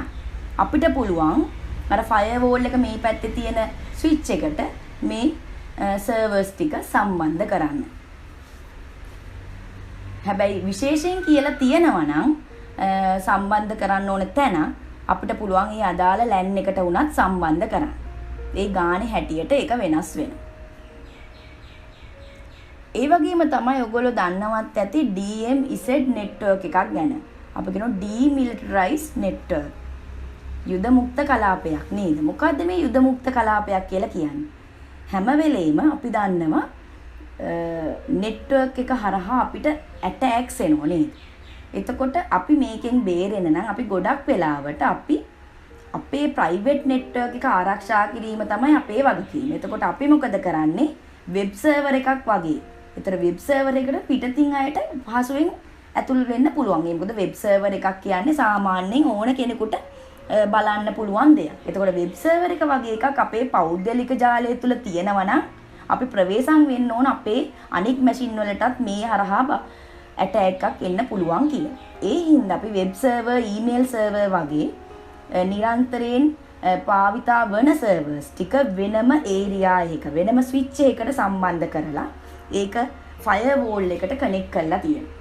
අපිට පුළුවන් අර ෆයර්වෝල් එක මේ පැත්තේ තියෙන ස්විච් එකට මේ සර්වර්ස් ටික සම්බන්ධ කරන්න. හැබැයි විශේෂයෙන් කියලා තියෙනවා නම් සම්බන්ධ කරන්න ඕන තැන අපිට පුළුවන් ඒ අදාළ ලෑන් එකට උනත් සම්බන්ධ කරන්න. ඒ ගානේ හැටියට ඒක වෙනස් වෙනවා. ඒ වගේම තමයි ඔයගොල්ලෝ දන්නවත් ඇති DMZ network එකක් ගැන. අපි කියනවා demilitarized network. යුද මුක්ත කලාපයක් නේද? මොකද්ද මේ යුද මුක්ත කලාපයක් කියලා කියන්නේ? හැම වෙලෙම අපි දන්නවා network එක හරහා අපිට attacks එනවා නේද? එතකොට අපි මේකෙන් බේරෙන්න නම් අපි ගොඩක් වෙලාවට අපි අපේ ප්‍රයිවට් නෙට්වර්ක් එක ආරක්ෂා කිරීම තමයි අපේ වගකීම. එතකොට අපි මොකද කරන්නේ? වෙබ් සර්වර් එකක් වගේ. ඒතර වෙබ් සර්වර් එකට පිටතින් අයට පහසුවෙන් ඇතුල් වෙන්න පුළුවන්. ඒ මොකද වෙබ් සර්වර් එකක් කියන්නේ සාමාන්‍යයෙන් ඕන කෙනෙකුට බලන්න පුළුවන් දෙයක්. එතකොට වෙබ් සර්වර් එක වගේ එකක් අපේ පෞද්ගලික ජාලය තුල තියෙනවා නම් අපි ප්‍රවේශම් වෙන්න ඕන අපේ අනික් මැෂින් වලටත් මේ හරහා ඇටැක් එකක් එන්න පුළුවන් කියලා. ඒ හින්දා අපි වෙබ් සර්වර්, ඊමේල් සර්වර් වගේ නිරන්තරයෙන් භාවිතා වන සර්වර්ස් ටික වෙනම ඒරියා එක වෙනම ස්විච් එකකට සම්බන්ධ කරලා ඒක ෆයර්වෝල් එකට කනෙක්ට් කරලා තියෙනවා.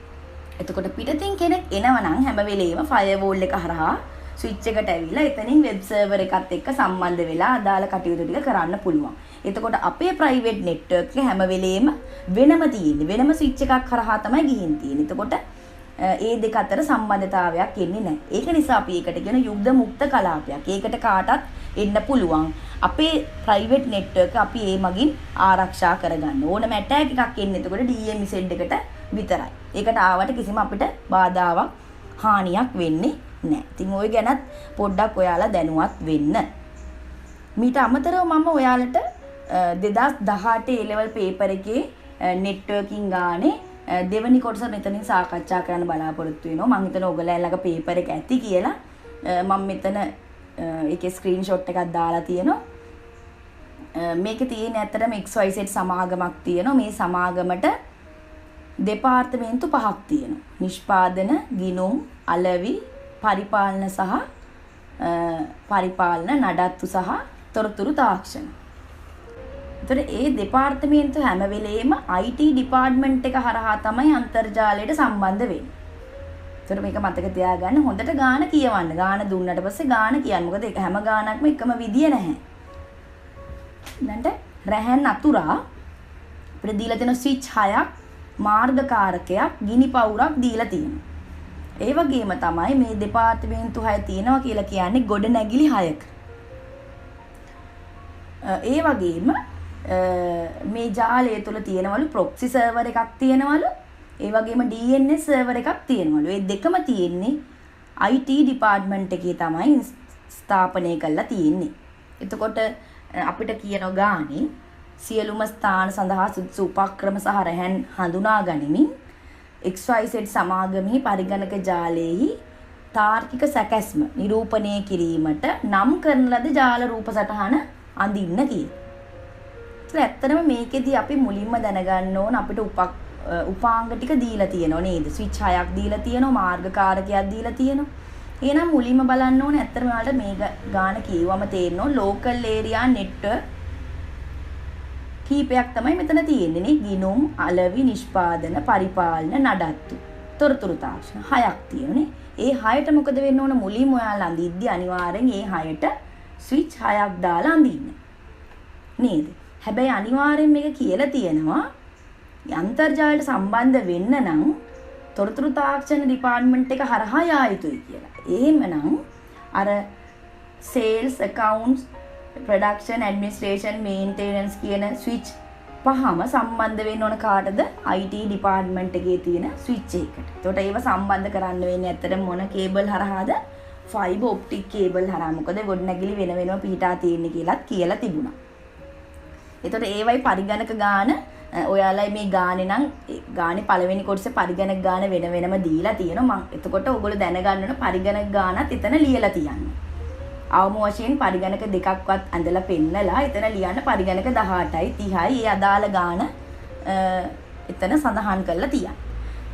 එතකොට පිටතින් කෙනෙක් එනවා නම් හැම වෙලේම ෆයර්වෝල් එක හරහා ස්විච් එකට ඇවිල්ලා එතනින් වෙබ් සර්වර් එකත් එක්ක සම්බන්ධ වෙලා අදාළ කටයුතු ටික කරන්න පුළුවන්. එතකොට අපේ ප්‍රයිවට් නෙට්වර්ක් එක හැම වෙලේම වෙනම තියෙන්නේ. වෙනම ස්විච් එකක් හරහා තමයි ගිහින් තියෙන්නේ. එතකොට ඒ දෙක අතර සම්බන්ධතාවයක් එන්නේ නැහැ. ඒක නිසා අපි ඒකට කියන යුද්ධ මුක්ත කලාපයක්. ඒකට කාටත් එන්න පුළුවන්. අපේ ප්‍රයිවට් නෙට්වර්ක් අපි ඒ මගින් ආරක්ෂා කරගන්න ඕනම ඇටැක් එකක් එන්නේ එතකොට DMZ එකට විතරයි. ඒකට ආවට කිසිම අපිට බාධාවක් හානියක් වෙන්නේ නැහැ. ඉතින් ওই ගැනත් පොඩ්ඩක් ඔයාලා දැනුවත් වෙන්න. මීට අමතරව මම ඔයාලට 2018 A level paper එකේ networking ගානේ දෙවනි කොටස මෙතනින් සාකච්ඡා කරන්න බලාපොරොත්තු වෙනවා. මම හිතනවා ඔයගොල්ලෝ ළඟ paper එක ඇති කියලා. මම මෙතන ඒකේ screenshot එකක් දාලා තියෙනවා. මේකේ තියෙන ඇත්තටම XYZ සමාගමක් තියෙනවා. මේ සමාගමට දෙපාර්තමේන්තු 5ක් තියෙනවා. නිෂ්පාදන, ගිණුම්, අලෙවි, පරිපාලන සහ පරිපාලන නඩත්තු සහ තොරතුරු තාක්ෂණ. ඒතර ඒ දෙපාර්තමේන්තු හැම වෙලේම IT ඩිපාර්ට්මන්ට් එක හරහා තමයි අන්තර්ජාලයට සම්බන්ධ වෙන්නේ. ඒතර මේක මතක තියාගන්න. හොඳට ගාන කියවන්න. ගාන දුන්නට පස්සේ ගාන කියන්න. මොකද ඒක හැම ගානක්ම එකම විදිය නැහැ. ඊළඟට රැහන් අතුරා අපිට දීලා තියෙන ස්විච් 6ක් මාර්ගකාරකයක් ගිනි පවුරක් දීලා තියෙනවා. ඒ වගේම තමයි මේ දෙපාර්තමේන්තු 6 තියෙනවා කියලා කියන්නේ ගොඩනැගිලි 6ක. ඒ වගේම මේ ජාලය තුළ තියෙනවලු ප්‍රොක්සි සර්වර් එකක් තියෙනවලු. ඒ වගේම DNS සර්වර් එකක් තියෙනවලු. මේ දෙකම තියෙන්නේ IT ඩිපාර්ට්මන්ට් එකේ තමයි ස්ථාපනය කරලා තියෙන්නේ. එතකොට අපිට කියන ගානේ සියලුම ස්ථාන සඳහා සුදුසු උපක්‍රම සහ රැහන් හඳුනා ගනිමින් XYZ සමාගමෙහි පරිගණක ජාලයේහි තාර්කික සැකැස්ම නිරූපණය කිරීමට නම් කරන ලද ජාල රූප සටහන අඳින්න කියලා. ඒත් ඇත්තටම මේකෙදි අපි මුලින්ම දැනගන්න ඕන අපිට උපාංග ටික දීලා තියෙනව නේද? ස්විච් 6ක් දීලා තියෙනවා, මාර්ගකාරකයක් දීලා තියෙනවා. එහෙනම් මුලින්ම බලන්න ඕන ඇත්තටම ඔයාලට මේ ගාන කියවම තේරෙනවා local area network කීපයක් තමයි මෙතන තියෙන්නේ නේ. ගිණුම්, අලෙවි, නිෂ්පාදන, පරිපාලන, නඩත්තු, තොරතුරු තාක්ෂණ 6ක් තියෙනනේ. ඒ 6ට මොකද වෙන්න ඕන? මුලින්ම ඔයාලා අඳිද්දි අනිවාර්යෙන් ඒ 6ට ස්විච් 6ක් දාලා අඳින්න. නේද? හැබැයි අනිවාර්යෙන් මේක කියලා තියෙනවා අන්තර්ජාලයට සම්බන්ධ වෙන්න නම් තොරතුරු තාක්ෂණ ඩිපාර්ට්මන්ට් එක හරහා යා යුතුයි කියලා. එහෙමනම් අර sales, accounts, production, administration, maintenance කියන ස්විච් පහම සම්බන්ධ වෙන්න ඕන කාටද? IT ඩිපාර්ට්මන්ට් එකේ තියෙන ස්විච් එකකට. එතකොට ඒව සම්බන්ධ කරන්න වෙන්නේ ඇත්තටම මොන කේබල් හරහාද? ෆයිබර් ඔප්ටික් කේබල් හරහා. මොකද ගොඩනැගිලි වෙන වෙනම පිටා තියෙන්නේ කියලාත් කියලා තිබුණා. එතකොට ඒවයි පරිගණක ගාන ඔයාලා මේ ගානේ නම් ගානේ පළවෙනි කොටසේ පරිගණක ගාන වෙන වෙනම දීලා තියෙනවා. මම එතකොට ඔයගොල්ලෝ දැනගන්න ඕන පරිගණක ගානත් එතන ලියලා තියන්න. අවම වශයෙන් පරිගණක දෙකක්වත් ඇඳලා පෙන්නලා එතන ලියන්න පරිගණක 18යි 30යි ඒ අදාළ ගාන එතන සඳහන් කරලා තියන්න.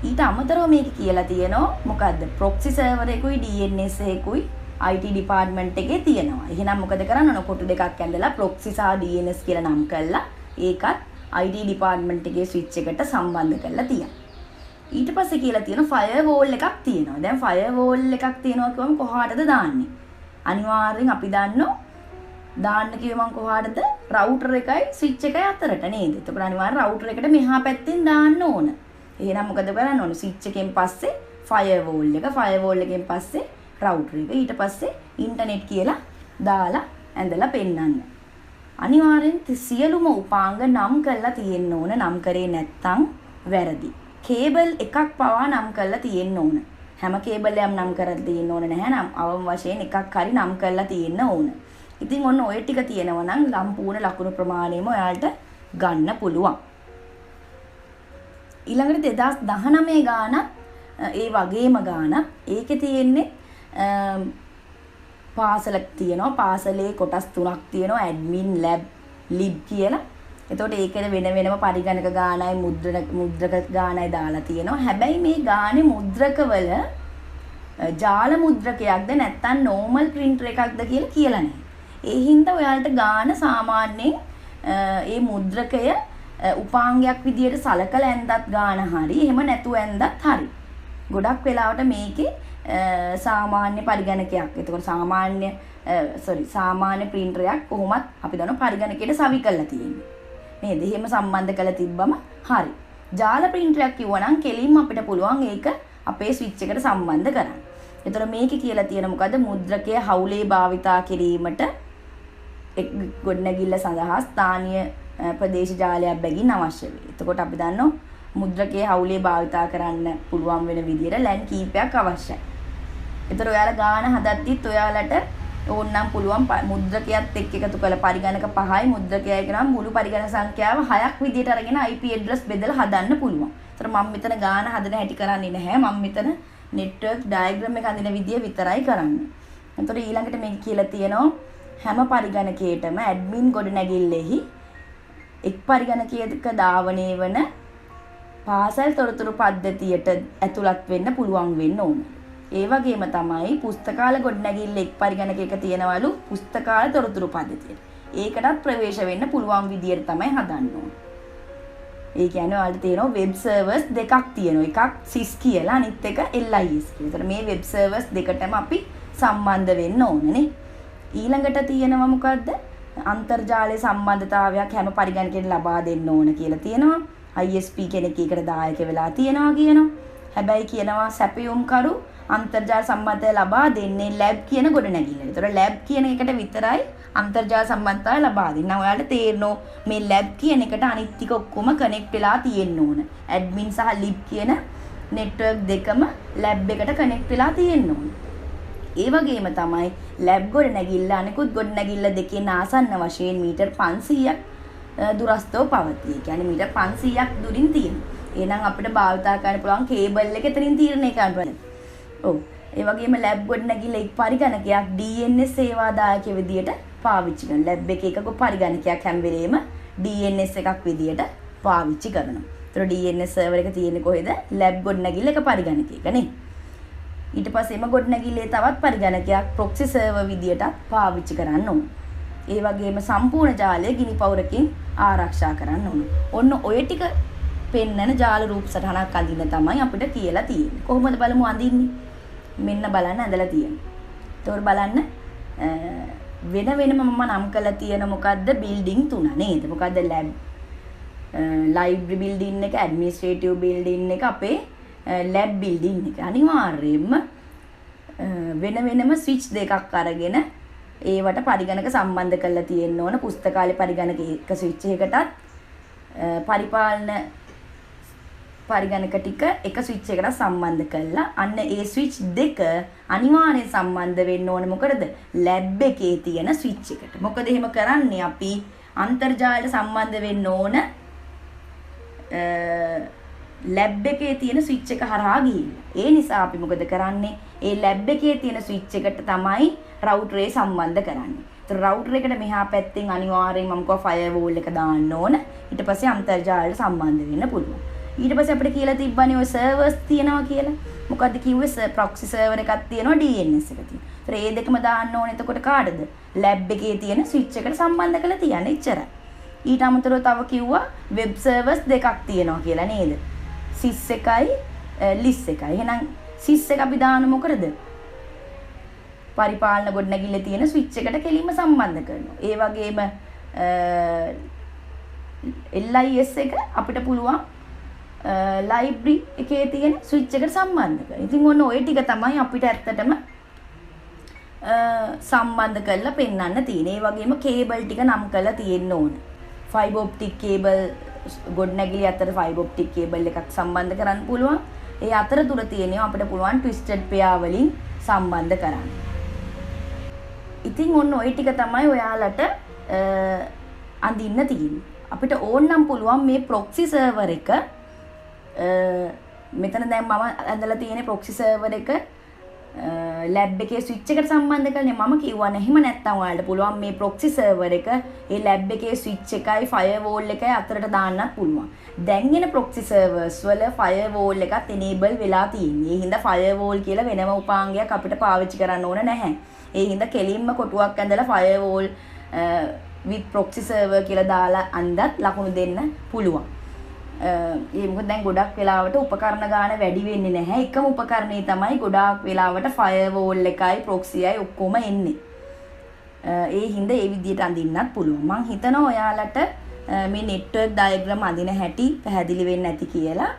ඊට අමතරව මේක කියලා තියෙනවා මොකද්ද? ප්‍රොක්සි සර්වර් එකකුයි DNS එකකුයි IT ඩිපාර්ට්මන්ට් එකේ තියෙනවා. එහෙනම් මොකද කරන්න ඕන? කොටු දෙකක් ඇඳලා ප්‍රොක්සි සහ DNS කියලා නම් කරලා ඒකත් IT ඩිපාර්ට්මන්ට් එකේ ස්විච් එකට සම්බන්ධ කරලා තියන්න. ඊට පස්සේ කියලා තියෙනවා ෆයර්වෝල් එකක් තියෙනවා. දැන් ෆයර්වෝල් එකක් තියෙනවා කියවම කොහාටද දාන්නේ? අනිවාර්යෙන් අපි දන්නෝ දාන්න කිව්වේ මම කොහාටද? රවුටර් එකයි ස්විච් එකයි අතරට නේද? එතකොට අනිවාර්යෙන් රවුටර් එකට මෙහා පැත්තෙන් දාන්න ඕන. එහෙනම් මොකද කරන්න ඕන? ස්විච් එකෙන් පස්සේ ෆයර්වෝල් එක, ෆයර්වෝල් එකෙන් පස්සේ රවුටර් එක, ඊට පස්සේ ඉන්ටර්නෙට් කියලා දාලා ඇඳලා පෙන්නන්න. අනිවාර්යෙන් සියලුම උපාංග නම් කරලා තියෙන්න ඕන. නම් කරේ නැත්තම් වැරදි. කේබල් එකක් පවා නම් කරලා තියෙන්න ඕන. හැම කේබල් එකක්ම නම් කරලා තියෙන්න ඕන නැහැ. නම් අවම වශයෙන් එකක් හරි නම් කරලා තියෙන්න ඕන. ඉතින් ඔන්න ඔය ටික තියෙනවා නම් සම්පූර්ණ ලකුණු ප්‍රමාණයම ඔයාලට ගන්න පුළුවන්. ඊළඟට 2019 ගානක් ඒ වගේම ගානක්. ඒකේ තියෙන්නේ පාසලක් තියෙනවා. පාසලේ කොටස් 3ක් තියෙනවා. ඇඩ්මින්, ලැබ්, ලිබ් කියලා. එතකොට ඒකේ වෙන වෙනම පරිගණක ගානයි මුද්‍රක ගානයි දාලා තියෙනවා. හැබැයි මේ ගානේ මුද්‍රකවල ජාල මුද්‍රකයක්ද නැත්නම් normal printer එකක්ද කියලා නැහැ. ඒ හින්දා ඔයාලට ගාන සාමාන්‍යයෙන් ඒ මුද්‍රකය උපාංගයක් විදියට සලකලා ඇඳත් ගාන හරි එහෙම නැතුව ඇඳත් හරි. ගොඩක් වෙලාවට මේකේ සාමාන්‍ය පරිගණකයක්. එතකොට සාමාන්‍ය printer එකක් කොහොමත් අපි දන්නවා පරිගණකයට සවි කරලා තියෙන්නේ. නේද? එහෙම සම්බන්ධ කරලා තිබ්බම හරි. ජාල printer එකක් කිව්වනම් කෙලින්ම අපිට පුළුවන් ඒක අපේ ස්විච් එකට සම්බන්ධ කරන්න. ඒතර මේකේ කියලා තියෙන මොකද්ද? මුද්‍රකය හවුලේ භාවිතා කිරීමට ගොඩනැගිල්ල සඳහා ස්ථානීය ප්‍රදේශ ජාලයක් බැගින් අවශ්‍ය වේ. එතකොට අපි දන්නවා මුද්‍රකයේ හවුලේ භාවිතා කරන්න පුළුවන් වෙන විදිහට ලෑන් කීපයක් අවශ්‍යයි. ඒතර ඔයාලා ගාන හදද්දිත් ඔයාලට ඕනනම් පුළුවන් මුද්‍රකයත් එක්ක එකතු කරලා පරිගණක 5යි මුද්‍රකයයි කියනවා මුළු පරිගණක සංඛ්‍යාව 6ක් විදියට අරගෙන IP address බෙදලා හදන්න පුළුවන්. ඒතර මම මෙතන ගාන හදන හැටි කරන්නේ නැහැ. මම මෙතන network diagram එක අඳින විදිය විතරයි කරන්නේ. ඒතර ඊළඟට මේක කියලා තියෙනවා හැම පරිගණකයකටම admin ගොඩනැගිල්ලෙහි එක් පරිගණකයක ධාවනය වන පාසල් තොරතුරු පද්ධතියට ඇතුළත් වෙන්න පුළුවන් වෙන්න ඕන. ඒ වගේම තමයි පුස්තකාල ගොඩනැගිල්ල එක් පරිගණකයක තියෙනවලු පුස්තකාල තොරතුරු පද්ධතියට. ඒකටත් ප්‍රවේශ වෙන්න පුළුවන් විදියට තමයි හදන්න ඕන. ඒ කියන්නේ ඔයාලට තියෙනවා වෙබ් සර්වර්ස් දෙකක් තියෙනවා. එකක් SIS කියලා අනිත් එක LIS කියලා. ඒතර මේ වෙබ් සර්වර්ස් දෙකටම අපි සම්බන්ධ වෙන්න ඕනනේ. ඊළඟට තියෙනවා මොකද්ද? අන්තර්ජාලයේ සම්බන්ධතාවයක් හැම පරිගණකයකට ලබා දෙන්න ඕන කියලා තියෙනවා. ISP කෙනෙක් ඒකට දායක වෙලා තියෙනවා කියනවා. හැබැයි කියනවා සැපයුම්කරු අන්තර්ජාල සම්බන්ධතාවය ලබා දෙන්නේ ලැබ් කියන ගොඩනැගිල්ල. ඒතර ලැබ් කියන එකට විතරයි අන්තර්ජාල සම්බන්ධතාවය ලබා දෙන්නේ. නම් ඔයාලට තේරෙනවා මේ ලැබ් කියන එකට අනිත් ටික ඔක්කොම කනෙක්ට් වෙලා තියෙන්න ඕන. ඇඩ්මින් සහ ලිබ් කියන නෙට්වර්ක් දෙකම ලැබ් එකට කනෙක්ට් වෙලා තියෙන්න ඕන. ඒ වගේම තමයි ලැබ් ගොඩනැගිල්ල අනිකුත් ගොඩනැගිල්ල දෙකෙන් ආසන්න වශයෙන් මීටර් 500ක් දුරස්තව පවතී. ඒ කියන්නේ මීටර් 500ක් දුරින් තියෙනවා. එහෙනම් අපිට භාවිතා කරන්න පුළුවන් කේබල් එක එතනින් තීරණය කරන්න පුළුවන්. ඔව්. ඒ වගේම ලැබ් ගොඩනැගිල්ල එක් පරිගණකයක් DNS සේවාදායක විදියට පාවිච්චි කරනවා. ලැබ් එකක එක පරිගණකයක් හැම වෙලේම DNS එකක් විදියට පාවිච්චි කරනවා. ඒතර DNS සර්වර් එක තියෙන්නේ කොහෙද? ලැබ් ගොඩනැගිල්ල එක පරිගණකයක නේ. ඊට පස්සේ එම ගොඩනැගිල්ලේ තවත් පරිගණකයක් ප්‍රොක්සි සර්වර් විදියට පාවිච්චි කරන්න ඕන. ඒ වගේම සම්පූර්ණ ජාලය ගිනි පවුරකින් ආරක්ෂා කරන්න ඕන. ඔන්න ඔය ටික පෙන්නන ජාල රූප සටහනක් අඳින්න තමයි අපිට කියලා තියෙන්නේ. කොහොමද බලමු අඳින්නේ? මෙන්න බලන්න ඇඳලා තියෙනවා. ඒතකොට බලන්න වෙන වෙනම මම නම් කරලා තියෙන මොකද්ද බිල්ඩින් තුන නේද? මොකද්ද ලැබ් ලයිබ්‍රරි බිල්ඩින් එක, ඇඩ්මිනිස්ට්‍රේටිව් බිල්ඩින් එක, අපේ ලැබ් බිල්ඩින් එක. අනිවාර්යයෙන්ම වෙන වෙනම ස්විච් දෙකක් අරගෙන ඒවට පරිගණක සම්බන්ධ කරලා තියෙන්න ඕන. පුස්තකාලේ පරිගණක එක ස්විච් එකකටත් පරිපාලන පරිගණක ටික එක ස්විච් එකකට සම්බන්ධ කරලා අන්න ඒ ස්විච් දෙක අනිවාර්යෙන් සම්බන්ධ වෙන්න ඕනේ. මොකද ලැබ් එකේ තියෙන ස්විච් එකට. මොකද එහෙම කරන්නේ අපි අන්තර්ජාලයට සම්බන්ධ වෙන්න ඕන ලැබ් එකේ තියෙන ස්විච් එක හරහා ගිහිල්ලා. ඒ නිසා අපි මොකද කරන්නේ? ඒ ලැබ් එකේ තියෙන ස්විච් එකට තමයි රවුටරේ සම්බන්ධ කරන්නේ. ඒතර රවුටර් එකට මෙහා පැත්තෙන් අනිවාර්යෙන් මම කව ෆයර්වෝල් එක දාන්න ඕන. ඊට පස්සේ අන්තර්ජාලයට සම්බන්ධ වෙන්න පුළුවන්. ඊට පස්සේ අපිට කියලා තිබ්බනේ ඔය සර්වර්ස් තියෙනවා කියලා. මොකද්ද කිව්වේ? ප්‍රොක්සි සර්වර් එකක් තියෙනවා DNS එක තියෙනවා. ඒතර මේ දෙකම දාන්න ඕනේ. එතකොට කාටද? ලැබ් එකේ තියෙන ස්විච් එකට සම්බන්ධ කරලා තියන්නේ. එච්චරයි. ඊට අමතරව තව කිව්වා වෙබ් සර්වර්ස් දෙකක් තියෙනවා කියලා නේද? SIS එකයි LIS එකයි. එහෙනම් SIS එක අපි දාන්න මොකටද? පරිපාලන ගොඩනැගිල්ලේ තියෙන ස්විච් එකට කෙලින්ම සම්බන්ධ කරනවා. ඒ වගේම LIS එක අපිට පුළුවන් ලයිබ්‍රරි එකේ තියෙන ස්විච් එකට සම්බන්ධ කරගන්න. ඉතින් ඔන්න ඔය ටික තමයි අපිට ඇත්තටම සම්බන්ධ කරලා පෙන්වන්න තියෙන්නේ. ඒ වගේම කේබල් ටික නම් කරලා තියෙන්න ඕන. ෆයිබර් ඔප්ටික් කේබල් ගොඩනැගිලි අතර ෆයිබර් ඔප්ටික් කේබල් එකක් සම්බන්ධ කරන්න පුළුවන්. ඒ අතරතුර තියෙනවා අපිට පුළුවන් ට්විස්ටඩ් පෙයා වලින් සම්බන්ධ කරන්න. ඉතින් ඔන්න ඔය ටික තමයි ඔයාලට අඳින්න තියෙන්නේ. අපිට ඕනනම් පුළුවන් මේ ප්‍රොක්සි සර්වර් එක මෙතන දැන් මම ඇඳලා තියෙන ප්‍රොක්සි සර්වර් එක ලැබ් එකේ ස්විච් එකට සම්බන්ධ කරන්නේ. මම කිව්වා නේ. එහෙම නැත්නම් ඔයාලට පුළුවන් මේ ප්‍රොක්සි සර්වර් එක ඒ ලැබ් එකේ ස්විච් එකයි ෆයර්වෝල් එකයි අතරට දාන්නත් පුළුවන්. දැන් එන ප්‍රොක්සි සර්වර්ස් වල ෆයර්වෝල් එකත් enable වෙලා තියෙන්නේ. ඒ හින්දා ෆයර්වෝල් කියලා වෙනම උපාංගයක් අපිට පාවිච්චි කරන්න ඕන නැහැ. ඒ හින්දා කෙලින්ම කොටුවක් ඇඳලා ෆයර්වෝල් with proxy server කියලා දාලා අන්දත් ලකුණු දෙන්න පුළුවන්. ඒ මොකද දැන් ගොඩක් වෙලාවට උපකරණ ගාන වැඩි වෙන්නේ නැහැ. එකම උපකරණේ තමයි ගොඩාක් වෙලාවට ෆයර්වෝල් එකයි ප්‍රොක්සියයි ඔක්කොම එන්නේ. ඒ හින්දා ඒ විදිහට අඳින්නත් පුළුවන්. මම හිතනවා ඔයාලට මේ network diagram අඳින හැටි පැහැදිලි වෙන්නේ නැති කියලා.